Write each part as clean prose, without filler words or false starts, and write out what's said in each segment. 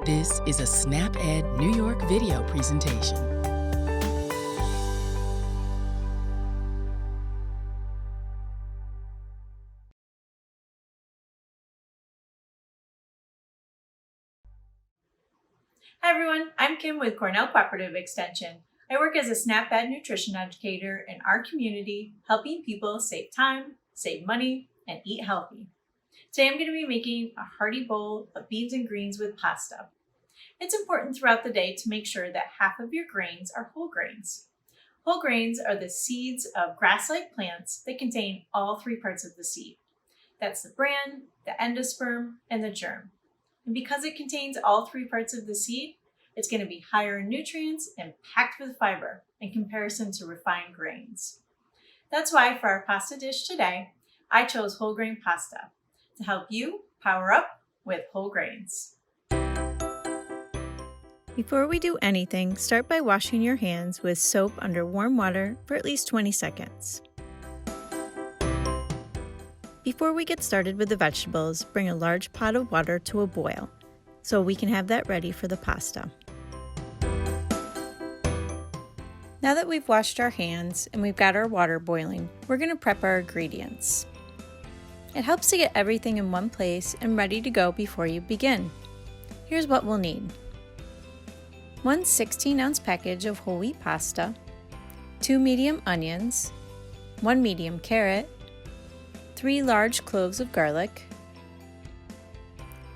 This is a SnapEd New York video presentation. Hi everyone, I'm Kim with Cornell Cooperative Extension. I work as a SnapEd nutrition educator in our community, helping people save time, save money, and eat healthy. Today I'm going to be making a hearty bowl of beans and greens with pasta. It's important throughout the day to make sure that half of your grains are whole grains. Whole grains are the seeds of grass-like plants that contain all three parts of the seed. That's the bran, the endosperm, and the germ. And because it contains all three parts of the seed, it's going to be higher in nutrients and packed with fiber in comparison to refined grains. That's why for our pasta dish today, I chose whole grain pasta to help you power up with whole grains. Before we do anything, start by washing your hands with soap under warm water for at least 20 seconds. Before we get started with the vegetables, bring a large pot of water to a boil so we can have that ready for the pasta. Now that we've washed our hands and we've got our water boiling, we're going to prep our ingredients. It helps to get everything in one place and ready to go before you begin. Here's what we'll need. 1 16-ounce package of whole wheat pasta, 2 medium onions, 1 medium carrot, 3 large cloves of garlic,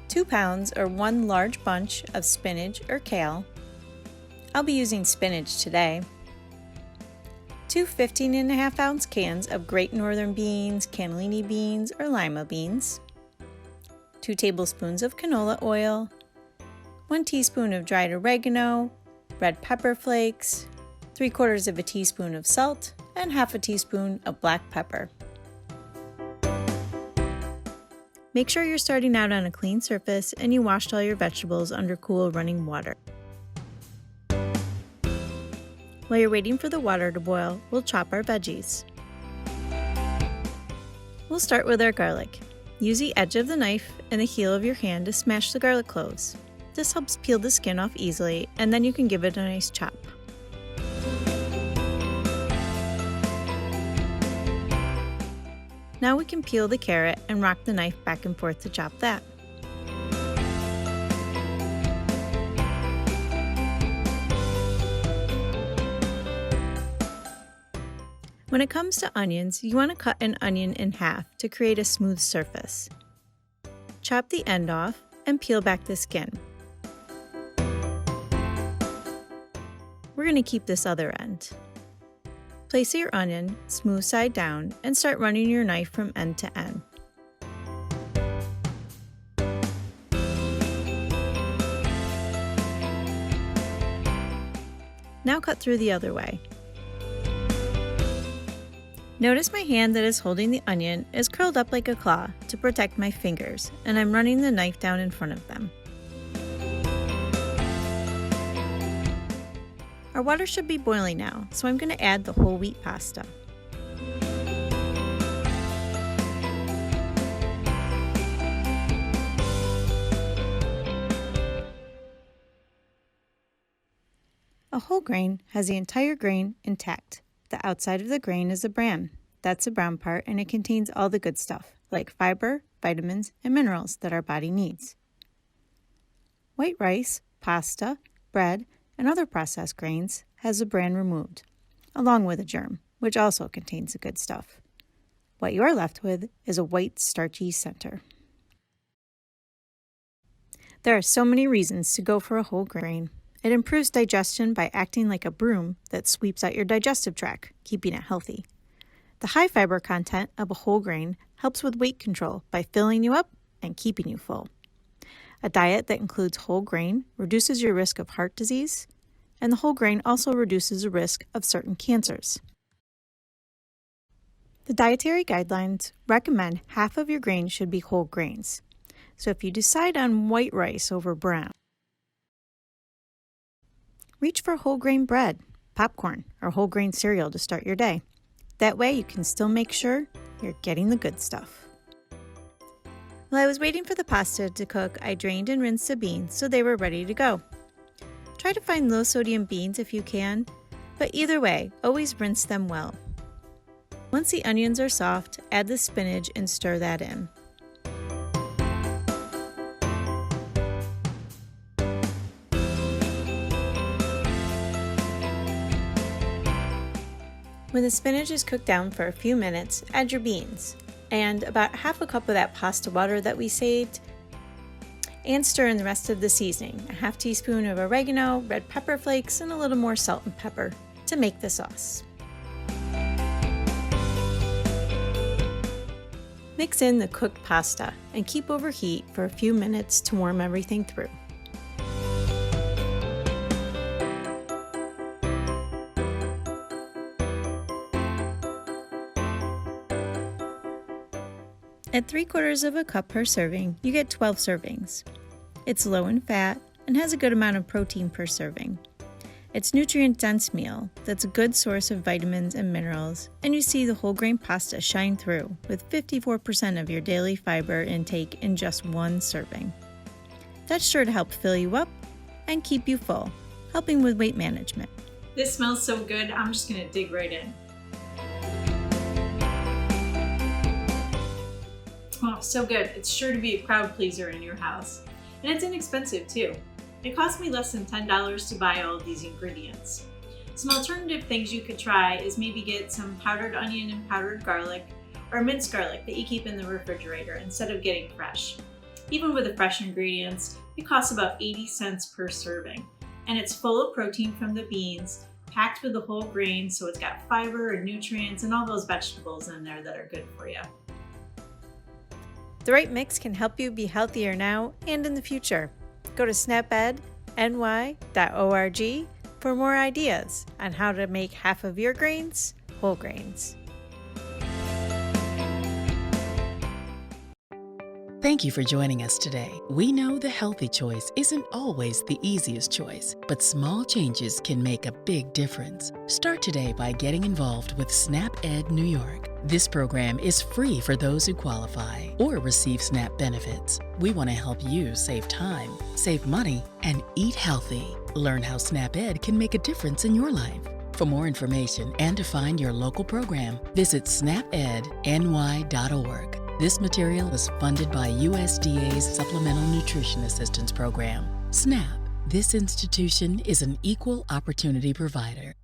2 pounds or 1 large bunch of spinach or kale. I'll be using spinach today. 2 15.5-ounce cans of Great Northern beans, cannellini beans, or lima beans, 2 tablespoons of canola oil, 1 teaspoon of dried oregano, red pepper flakes, 3/4 of a teaspoon of salt, and half a teaspoon of black pepper. Make sure you're starting out on a clean surface and you washed all your vegetables under cool running water. While you're waiting for the water to boil, we'll chop our veggies. We'll start with our garlic. Use the edge of the knife and the heel of your hand to smash the garlic cloves. This helps peel the skin off easily, and then you can give it a nice chop. Now we can peel the carrot and rock the knife back and forth to chop that. When it comes to onions, you want to cut an onion in half to create a smooth surface. Chop the end off and peel back the skin. We're going to keep this other end. Place your onion smooth side down and start running your knife from end to end. Now cut through the other way. Notice my hand that is holding the onion is curled up like a claw to protect my fingers, and I'm running the knife down in front of them. Our water should be boiling now, so I'm going to add the whole wheat pasta. A whole grain has the entire grain intact. The outside of the grain is the bran. That's the brown part, and it contains all the good stuff, like fiber, vitamins, and minerals that our body needs. White rice, pasta, bread, and other processed grains has the bran removed, along with a germ, which also contains the good stuff. What you are left with is a white, starchy center. There are so many reasons to go for a whole grain. It improves digestion by acting like a broom that sweeps out your digestive tract, keeping it healthy. The high fiber content of a whole grain helps with weight control by filling you up and keeping you full. A diet that includes whole grain reduces your risk of heart disease, and the whole grain also reduces the risk of certain cancers. The dietary guidelines recommend half of your grain should be whole grains. So if you decide on white rice over brown, reach for whole grain bread, popcorn, or whole grain cereal to start your day. That way you can still make sure you're getting the good stuff. While I was waiting for the pasta to cook, I drained and rinsed the beans so they were ready to go. Try to find low-sodium beans if you can, but either way, always rinse them well. Once the onions are soft, add the spinach and stir that in. When the spinach is cooked down for a few minutes, add your beans and about half a cup of that pasta water that we saved, and stir in the rest of the seasoning, a half teaspoon of oregano, red pepper flakes, and a little more salt and pepper to make the sauce. Mix in the cooked pasta and keep over heat for a few minutes to warm everything through. At 3/4 of a cup per serving, you get 12 servings. It's low in fat and has a good amount of protein per serving. It's nutrient-dense meal that's a good source of vitamins and minerals, and you see the whole grain pasta shine through with 54% of your daily fiber intake in just one serving. That's sure to help fill you up and keep you full, helping with weight management. This smells so good, I'm just gonna dig right in. Oh, so good. It's sure to be a crowd pleaser in your house. And it's inexpensive too. It cost me less than $10 to buy all of these ingredients. Some alternative things you could try is maybe get some powdered onion and powdered garlic, or minced garlic that you keep in the refrigerator instead of getting fresh. Even with the fresh ingredients, it costs about 80 cents per serving. And it's full of protein from the beans, packed with the whole grain, so it's got fiber and nutrients and all those vegetables in there that are good for you. The right mix can help you be healthier now and in the future. Go to snapedny.org for more ideas on how to make half of your grains whole grains. Thank you for joining us today. We know the healthy choice isn't always the easiest choice, but small changes can make a big difference. Start today by getting involved with SNAP Ed New York. This program is free for those who qualify or receive SNAP benefits. We want to help you save time, save money, and eat healthy. Learn how SNAP Ed can make a difference in your life. For more information and to find your local program, visit snapedny.org. This material was funded by USDA's Supplemental Nutrition Assistance Program. SNAP. This institution is an equal opportunity provider.